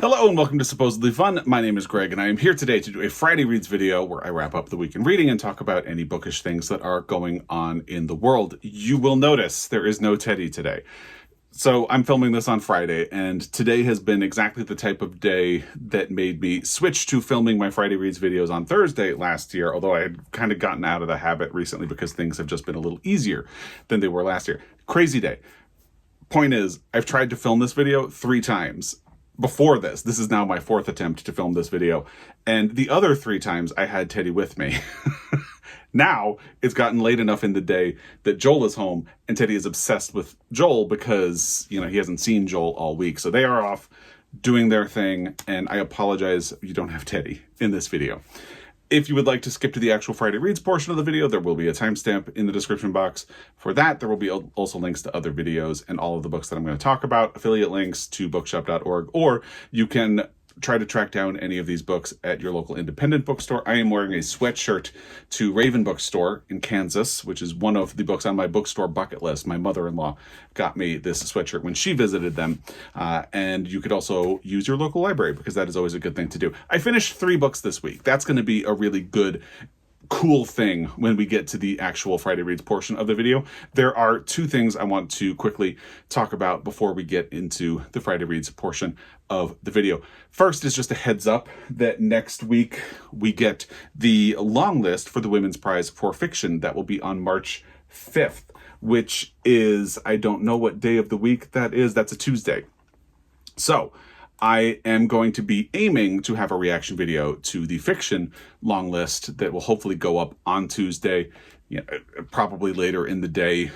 Hello and welcome to Supposedly Fun. My name is Greg and I am here today to do a Friday Reads video where I wrap up the week in reading and talk about any bookish things that are going on in the world. You will notice there is no Teddy today. So I'm filming this on Friday, and today has been exactly the type of day that made me switch to filming my Friday Reads videos on Thursday last year, although I had kind of gotten out of the habit recently because things have just been a little easier than they were last year. Crazy day. Point is, I've tried to film this video 3 times. Before this is now my 4th attempt to film this video, and the other 3 times I had Teddy with me. Now it's gotten late enough in the day that Joel is home, and Teddy is obsessed with Joel because, he hasn't seen Joel all week. So they are off doing their thing, and I apologize you don't have Teddy in this video. If you would like to skip to the actual Friday Reads portion of the video, there will be a timestamp in the description box. For that, there will be also links to other videos and all of the books that I'm going to talk about, affiliate links to bookshop.org, or you can try to track down any of these books at your local independent bookstore. I am wearing a sweatshirt to Raven Bookstore in Kansas, which is one of the books on my bookstore bucket list. My mother-in-law got me this sweatshirt when she visited them. And you could also use your local library because that is always a good thing to do. I finished 3 books this week. That's going to be a really good cool thing when we get to the actual Friday Reads portion of the video. There are 2 things I want to quickly talk about before we get into the Friday Reads portion of the video. First is just a heads up that next week we get the long list for the Women's Prize for Fiction. That will be on March 5th, which is, I don't know what day of the week that is. That's a Tuesday. So I am going to be aiming to have a reaction video to the fiction long list that will hopefully go up on Tuesday, probably later in the day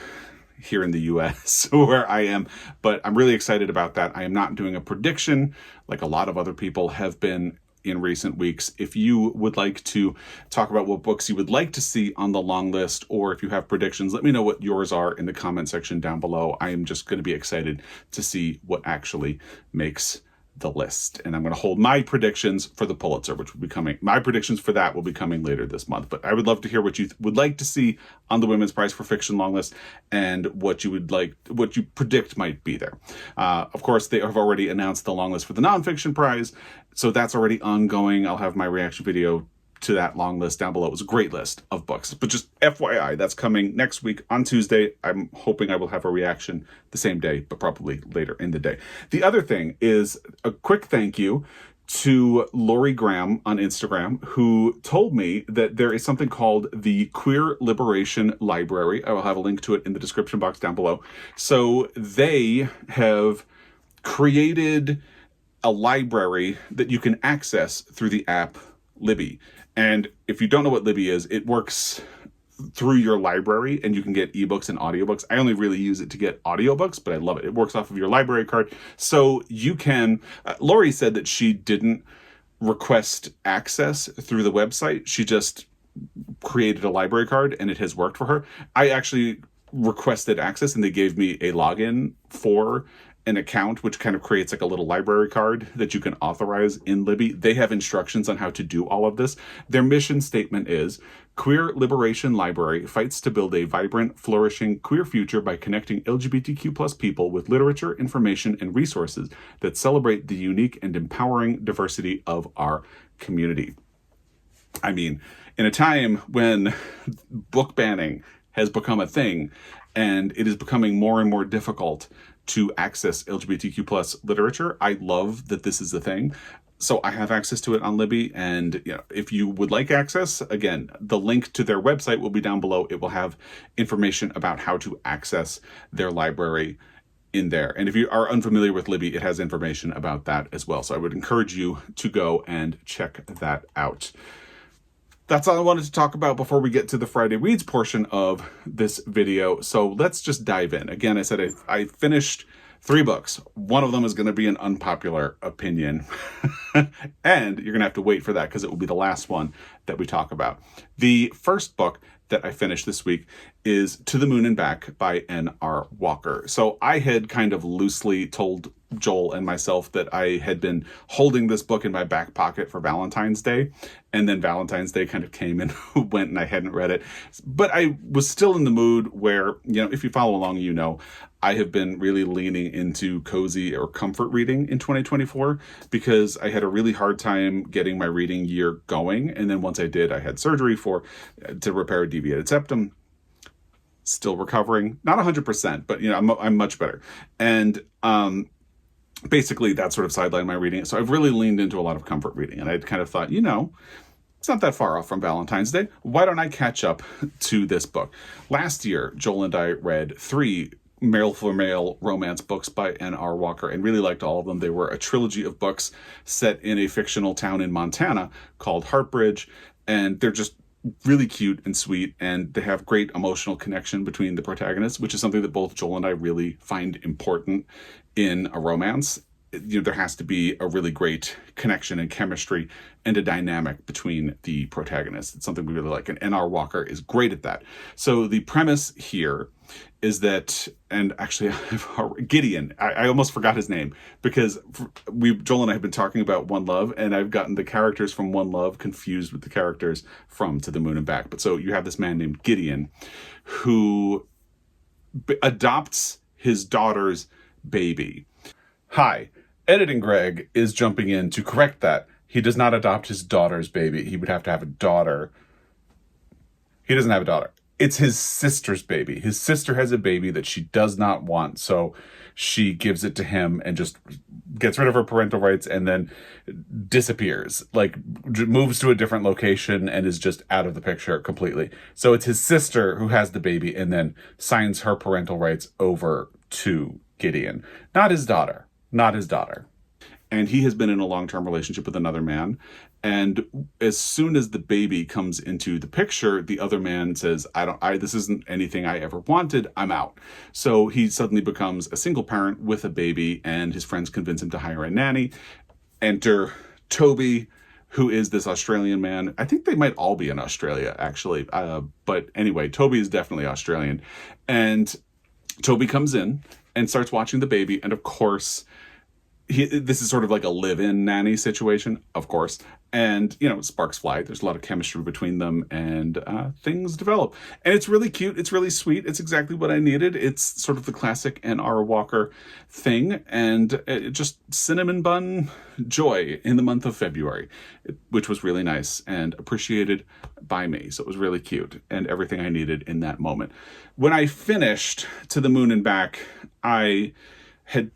here in the US where I am. But I'm really excited about that. I am not doing a prediction like a lot of other people have been in recent weeks. If you would like to talk about what books you would like to see on the long list, or if you have predictions, let me know what yours are in the comment section down below. I am just going to be excited to see what actually makes the list. And I'm going to hold my predictions for the Pulitzer, which will be coming. My predictions for that will be coming later this month. But I would love to hear what you would like to see on the Women's Prize for Fiction long list and what you predict might be there. Of course, they have already announced the long list for the nonfiction prize, so that's already ongoing. I'll have my reaction video to that long list down below. It was a great list of books, but just FYI, that's coming next week on Tuesday. I'm hoping I will have a reaction the same day, but probably later in the day. The other thing is a quick thank you to Lori Graham on Instagram, who told me that there is something called the Queer Liberation Library. I will have a link to it in the description box down below. So they have created a library that you can access through the app Libby. And if you don't know what Libby is, it works through your library and you can get ebooks and audiobooks. I only really use it to get audiobooks, but I love it. It works off of your library card. So you can, Lori said that she didn't request access through the website. She just created a library card and it has worked for her. I actually requested access and they gave me a login for an account, which kind of creates like a little library card that you can authorize in Libby. They have instructions on how to do all of this. Their mission statement is, Queer Liberation Library fights to build a vibrant, flourishing queer future by connecting LGBTQ+ people with literature, information, and resources that celebrate the unique and empowering diversity of our community. I mean, in a time when book banning has become a thing and it is becoming more and more difficult to access LGBTQ+ literature, I love that this is a thing. So I have access to it on Libby, and if you would like access, again, the link to their website will be down below. It will have information about how to access their library in there. And if you are unfamiliar with Libby, it has information about that as well. So I would encourage you to go and check that out. That's all I wanted to talk about before we get to the Friday Reads portion of this video. So let's just dive in. Again, I said I finished 3 books. One of them is going to be an unpopular opinion. And you're going to have to wait for that because it will be the last one that we talk about. The first book that I finished this week is To the Moon and Back by N.R. Walker. So I had kind of loosely told Joel and myself that I had been holding this book in my back pocket for Valentine's Day, and then Valentine's Day kind of came and went and I hadn't read it. But I was still in the mood where, if you follow along, I have been really leaning into cozy or comfort reading in 2024 because I had a really hard time getting my reading year going. And then once I did, I had surgery to repair a deviated septum. Still recovering, not 100%, but I'm much better. And basically that sort of sidelined my reading. So I've really leaned into a lot of comfort reading, and I'd kind of thought, it's not that far off from Valentine's Day. Why don't I catch up to this book? Last year, Joel and I read 3 male-for-male romance books by N.R. Walker and really liked all of them. They were a trilogy of books set in a fictional town in Montana called Heartbridge, and they're just really cute and sweet, and they have great emotional connection between the protagonists, which is something that both Joel and I really find important in a romance. There has to be a really great connection and chemistry and a dynamic between the protagonists. It's something we really like, and N.R. Walker is great at that. So the premise here is that, and actually Gideon, I almost forgot his name because Joel and I have been talking about One Love, and I've gotten the characters from One Love confused with the characters from To the Moon and Back. But so you have this man named Gideon who adopts his daughter's baby. Hi, Editing Greg is jumping in to correct that. He does not adopt his daughter's baby. He would have to have a daughter. He doesn't have a daughter. It's his sister's baby. His sister has a baby that she does not want, so she gives it to him and just gets rid of her parental rights and then disappears, like moves to a different location and is just out of the picture completely. So it's his sister who has the baby and then signs her parental rights over to Gideon. Not his daughter. And he has been in a long-term relationship with another man. And as soon as the baby comes into the picture, the other man says, this isn't anything I ever wanted. I'm out. So he suddenly becomes a single parent with a baby, and his friends convince him to hire a nanny. Enter Toby, who is this Australian man. I think they might all be in Australia, actually. But anyway, Toby is definitely Australian. And Toby comes in and starts watching the baby. And of course, this is sort of like a live-in nanny situation, of course. And, sparks fly. There's a lot of chemistry between them, and things develop. And it's really cute. It's really sweet. It's exactly what I needed. It's sort of the classic N.R. Walker thing. And just cinnamon bun joy in the month of February, which was really nice and appreciated by me. So it was really cute and everything I needed in that moment. When I finished To the Moon and Back, I had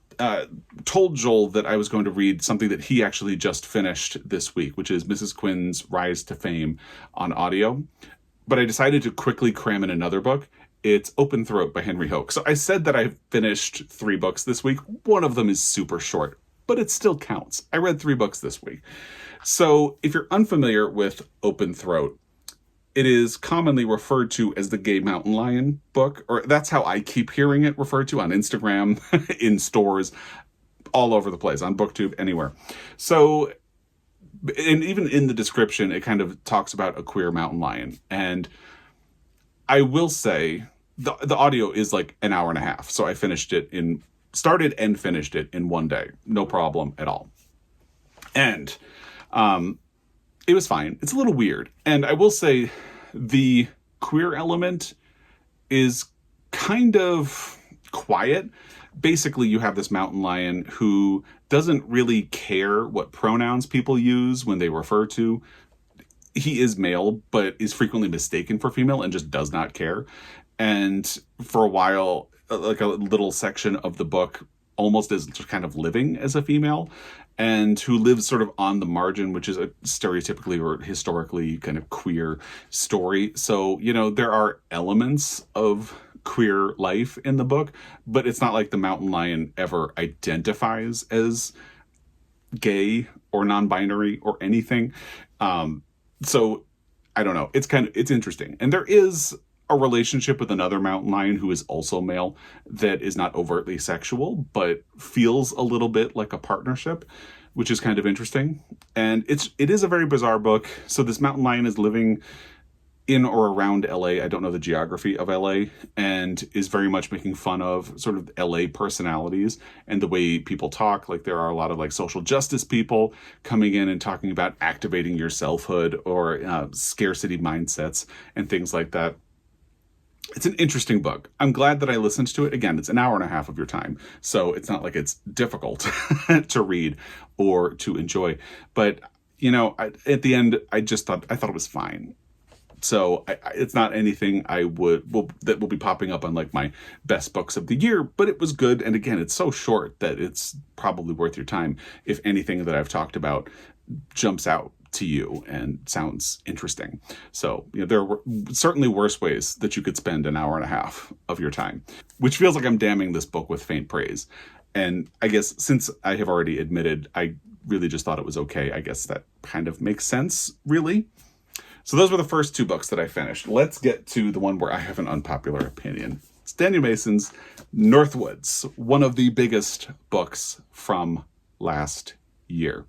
told Joel that I was going to read something that he actually just finished this week, which is Mrs. Quinn's Rise to Fame on audio. But I decided to quickly cram in another book. It's Open Throat by Henry Hoke. So I said that I finished 3 books this week. One of them is super short, but it still counts. I read 3 books this week. So if you're unfamiliar with Open Throat, it is commonly referred to as the Gay Mountain Lion book, or that's how I keep hearing it referred to on Instagram, in stores, all over the place, on BookTube, anywhere. So, and even in the description, it kind of talks about a queer mountain lion. And I will say, the audio is like an hour and a half. So I started and finished it in one day. No problem at all. And, it was fine. It's a little weird. And I will say the queer element is kind of quiet. Basically, you have this mountain lion who doesn't really care what pronouns people use when they refer to. He is male, but is frequently mistaken for female and just does not care. And for a while, like a little section of the book almost is just kind of living as a female, and who lives sort of on the margin, which is a stereotypically or historically kind of queer story. So, there are elements of queer life in the book, but it's not like the mountain lion ever identifies as gay or non-binary or anything. So I don't know. It's interesting. And there is a relationship with another mountain lion who is also male that is not overtly sexual, but feels a little bit like a partnership, which is kind of interesting. And it is a very bizarre book. So this mountain lion is living in or around LA. I don't know the geography of LA, and is very much making fun of sort of LA personalities and the way people talk. Like there are a lot of like social justice people coming in and talking about activating your selfhood or scarcity mindsets and things like that. It's an interesting book. I'm glad that I listened to it. Again, it's an hour and a half of your time, so it's not like it's difficult to read or to enjoy. But, you know, at the end, I thought it was fine. So it's not anything that will be popping up on like my best books of the year, but it was good. And again, it's so short that it's probably worth your time if anything that I've talked about jumps out to you and sounds interesting. So, you know, there were certainly worse ways that you could spend an hour and a half of your time, which feels like I'm damning this book with faint praise. And I guess since I have already admitted I really just thought it was okay, I guess that kind of makes sense, really. So those were the first two books that I finished. Let's get to the one where I have an unpopular opinion. It's Daniel Mason's Northwoods, one of the biggest books from last year.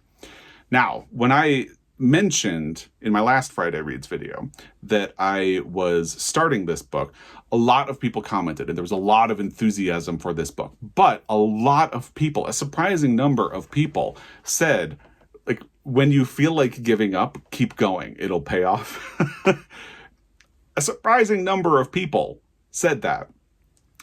Now, when I mentioned in my last Friday Reads video that I was starting this book, a lot of people commented and there was a lot of enthusiasm for this book. But a lot of people, a surprising number of people said, like, when you feel like giving up, keep going. It'll pay off. A surprising number of people said that.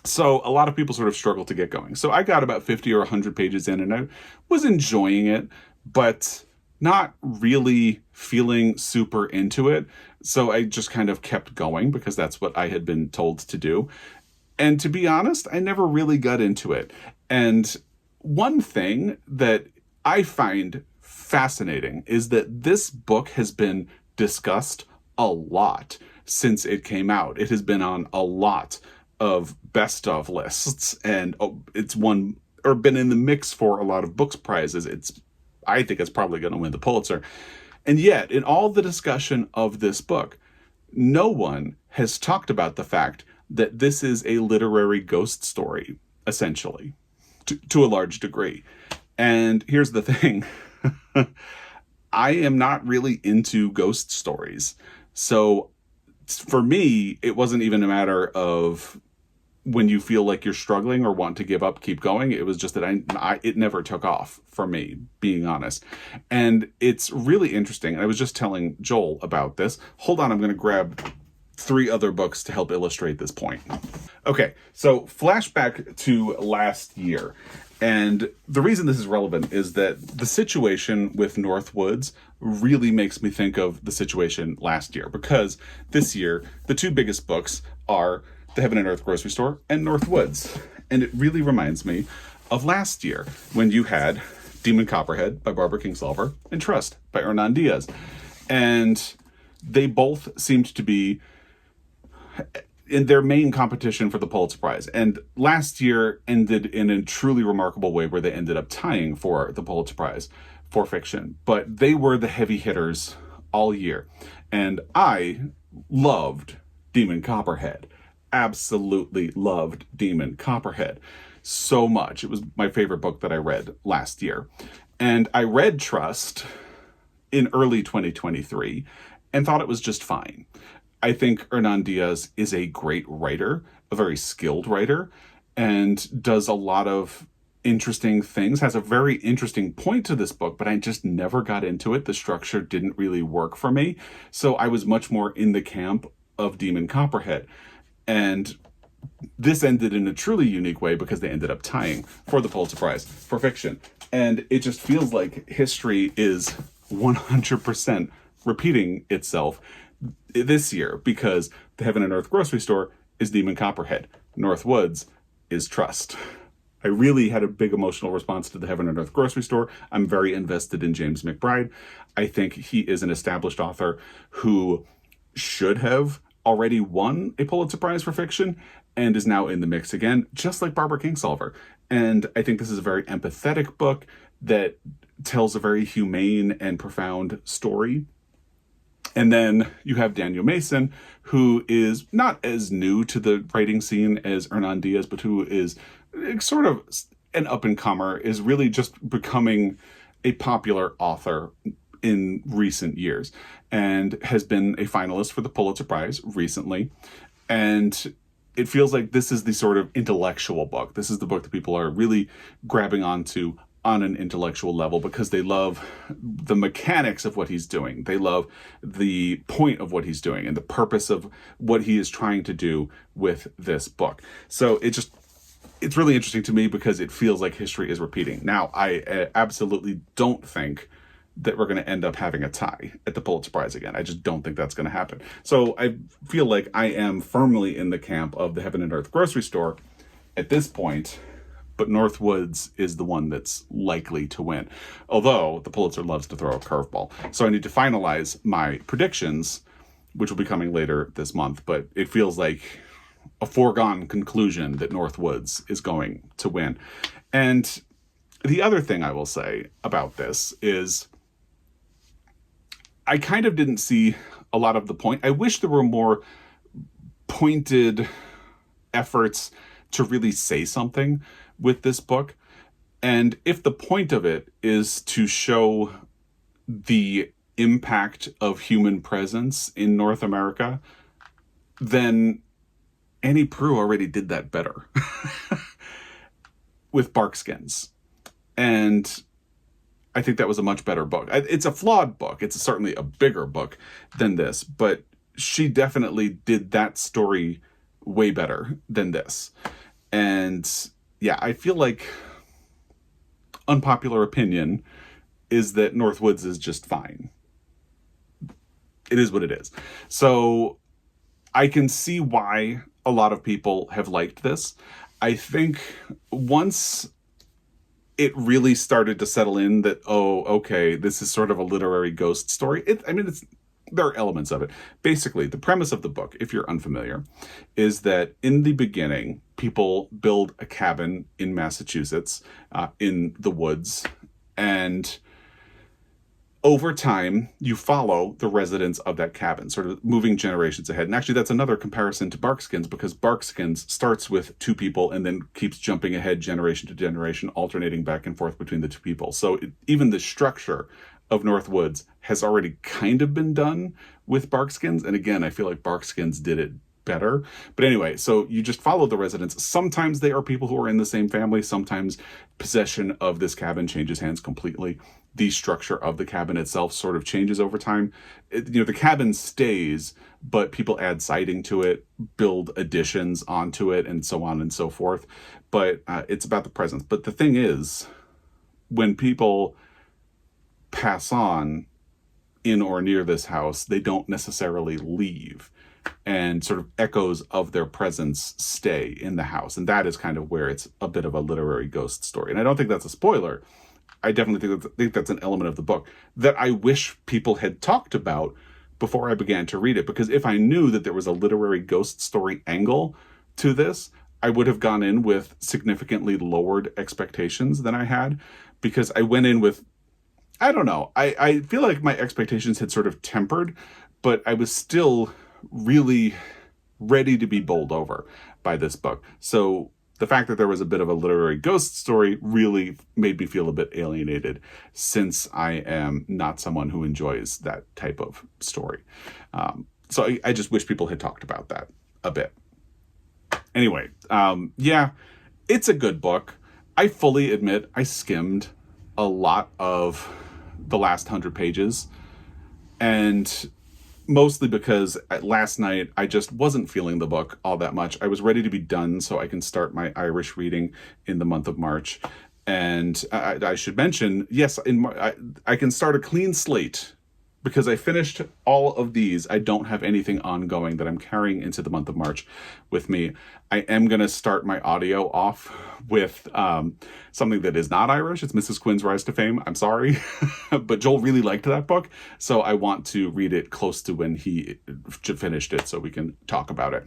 So a lot of people sort of struggle to get going. So I got about 50 or 100 pages in and I was enjoying it, but not really feeling super into it. So I just kind of kept going because that's what I had been told to do. And to be honest, I never really got into it. And one thing that I find fascinating is that this book has been discussed a lot since it came out. It has been on a lot of best of lists, and it's won or been in the mix for a lot of books prizes. I think it's probably going to win the Pulitzer. And yet, in all the discussion of this book, no one has talked about the fact that this is a literary ghost story, essentially, to a large degree. And here's the thing. I am not really into ghost stories. So for me, it wasn't even a matter of when you feel like you're struggling or want to give up, keep going. It was just that it never took off for me, being honest. And it's really interesting. And I was just telling Joel about this. Hold on, I'm going to grab 3 other books to help illustrate this point. Okay, so flashback to last year. And the reason this is relevant is that the situation with Northwoods really makes me think of the situation last year, because this year, the 2 biggest books are The Heaven and Earth Grocery Store and Northwoods. And it really reminds me of last year when you had Demon Copperhead by Barbara Kingsolver and Trust by Hernan Diaz. And they both seemed to be in their main competition for the Pulitzer Prize. And last year ended in a truly remarkable way where they ended up tying for the Pulitzer Prize for fiction. But they were the heavy hitters all year. And I loved Demon Copperhead. Absolutely loved Demon Copperhead so much. It was my favorite book that I read last year. And I read Trust in early 2023 and thought it was just fine. I think Hernan Diaz is a great writer, a very skilled writer, and does a lot of interesting things, has a very interesting point to this book, but I just never got into it. The structure didn't really work for me. So I was much more in the camp of Demon Copperhead. And this ended in a truly unique way because they ended up tying for the Pulitzer Prize for fiction. And it just feels like history is 100% repeating itself this year, because The Heaven and Earth Grocery Store is Demon Copperhead. Northwoods is Trust. I really had a big emotional response to The Heaven and Earth Grocery Store. I'm very invested in James McBride. I think he is an established author who should have already won a Pulitzer Prize for fiction and is now in the mix again, just like Barbara Kingsolver. And I think this is a very empathetic book that tells a very humane and profound story. And then you have Daniel Mason, who is not as new to the writing scene as Hernan Diaz, but who is sort of an up-and-comer, is really just becoming a popular author in recent years and has been a finalist for the Pulitzer Prize recently. And it feels like this is the sort of intellectual book. This is the book that people are really grabbing onto on an intellectual level because they love the mechanics of what he's doing. They love the point of what he's doing and the purpose of what he is trying to do with this book. So it's really interesting to me because it feels like history is repeating. Now, I absolutely don't think that we're going to end up having a tie at the Pulitzer Prize again. I just don't think that's going to happen. So I feel like I am firmly in the camp of the Heaven and Earth grocery store at this point, but Northwoods is the one that's likely to win. Although the Pulitzer loves to throw a curveball. So I need to finalize my predictions, which will be coming later this month, but it feels like a foregone conclusion that Northwoods is going to win. And the other thing I will say about this is I kind of didn't see a lot of the point. I wish there were more pointed efforts to really say something with this book. And if the point of it is to show the impact of human presence in North America, then Annie Proulx already did that better with Barkskins. And I think that was a much better book. It's a flawed book. It's certainly a bigger book than this, but she definitely did that story way better than this. And yeah, I feel like unpopular opinion is that Northwoods is just fine. It is what it is. So I can see why a lot of people have liked this. I think once it really started to settle in that, oh, okay, this is sort of a literary ghost story. There are elements of it. Basically, the premise of the book, if you're unfamiliar, is that in the beginning, people build a cabin in Massachusetts, in the woods, and over time, you follow the residents of that cabin, sort of moving generations ahead. And actually, that's another comparison to Barkskins, because Barkskins starts with two people and then keeps jumping ahead generation to generation, alternating back and forth between the two people. So even the structure of Northwoods has already kind of been done with Barkskins. And again, I feel like Barkskins did it better. But anyway, so you just follow the residents. Sometimes they are people who are in the same family. Sometimes possession of this cabin changes hands completely. The structure of the cabin itself sort of changes over time. The cabin stays, but people add siding to it, build additions onto it, and so on and so forth. But it's about the presence. But the thing is, when people pass on in or near this house, they don't necessarily leave. And sort of echoes of their presence stay in the house. And that is kind of where it's a bit of a literary ghost story. And I don't think that's a spoiler. I definitely think that's an element of the book that I wish people had talked about before I began to read it. Because if I knew that there was a literary ghost story angle to this, I would have gone in with significantly lowered expectations than I had. Because I went in with, I don't know, I feel like my expectations had sort of tempered, but I was still really ready to be bowled over by this book. So the fact that there was a bit of a literary ghost story really made me feel a bit alienated, since I am not someone who enjoys that type of story. So I just wish people had talked about that a bit. Anyway, yeah, it's a good book. I fully admit I skimmed a lot of the last 100 pages, and mostly because last night I just wasn't feeling the book all that much. I was ready to be done so I can start my Irish reading in the month of March. And I should mention, yes, I can start a clean slate because I finished all of these. I don't have anything ongoing that I'm carrying into the month of March with me. I am going to start my audio off with something that is not Irish. It's Mrs. Quinn's Rise to Fame. I'm sorry, but Joel really liked that book, so I want to read it close to when he finished it so we can talk about it.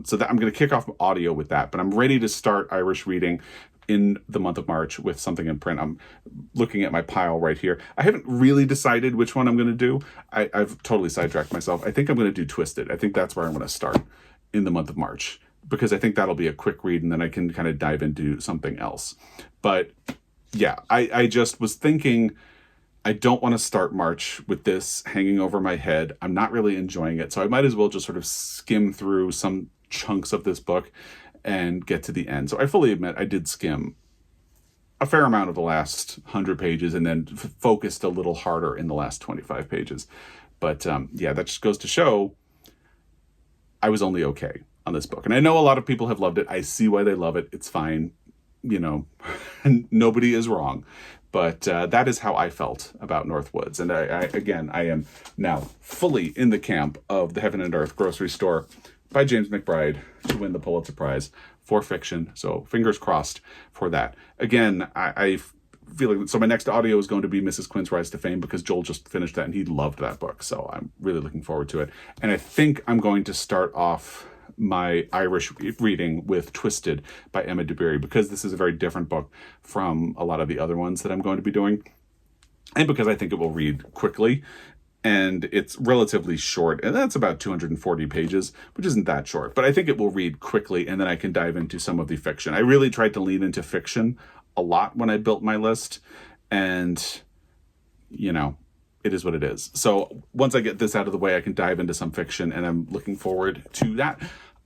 So that I'm going to kick off audio with that, but I'm ready to start Irish reading in the month of March with something in print. I'm looking at my pile right here. I haven't really decided which one I'm going to do. I've totally sidetracked myself. I think I'm going to do Twisted. I think that's where I'm going to start in the month of March, because I think that'll be a quick read and then I can kind of dive into something else. But yeah, I just was thinking, I don't want to start March with this hanging over my head. I'm not really enjoying it. So I might as well just sort of skim through some chunks of this book and get to the end. So I fully admit I did skim a fair amount of the last 100 pages and then focused a little harder in the last 25 pages. But yeah, that just goes to show I was only okay on this book. And I know a lot of people have loved it. I see why they love it. It's fine. You know, nobody is wrong. But that is how I felt about Northwoods. And I am now fully in the camp of The Heaven and Earth Grocery Store by James McBride to win the Pulitzer Prize for fiction. So fingers crossed for that. Again, I feel like, so my next audio is going to be Mrs. Quinn's Rise to Fame because Joel just finished that and he loved that book. So I'm really looking forward to it. And I think I'm going to start off my Irish reading with Twisted by Emma DeBerry because this is a very different book from a lot of the other ones that I'm going to be doing. And because I think it will read quickly. And it's relatively short, and that's about 240 pages, which isn't that short. But I think it will read quickly, and then I can dive into some of the fiction. I really tried to lean into fiction a lot when I built my list, and, you know, it is what it is. So once I get this out of the way, I can dive into some fiction, and I'm looking forward to that.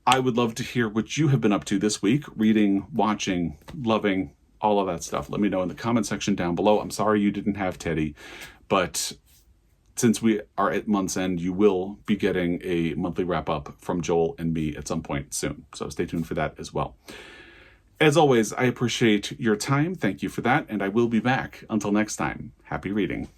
I would love to hear what you have been up to this week, reading, watching, loving, all of that stuff. Let me know in the comment section down below. I'm sorry you didn't have Teddy, but since we are at month's end, you will be getting a monthly wrap-up from Joel and me at some point soon. So stay tuned for that as well. As always, I appreciate your time. Thank you for that. And I will be back. Until next time, happy reading.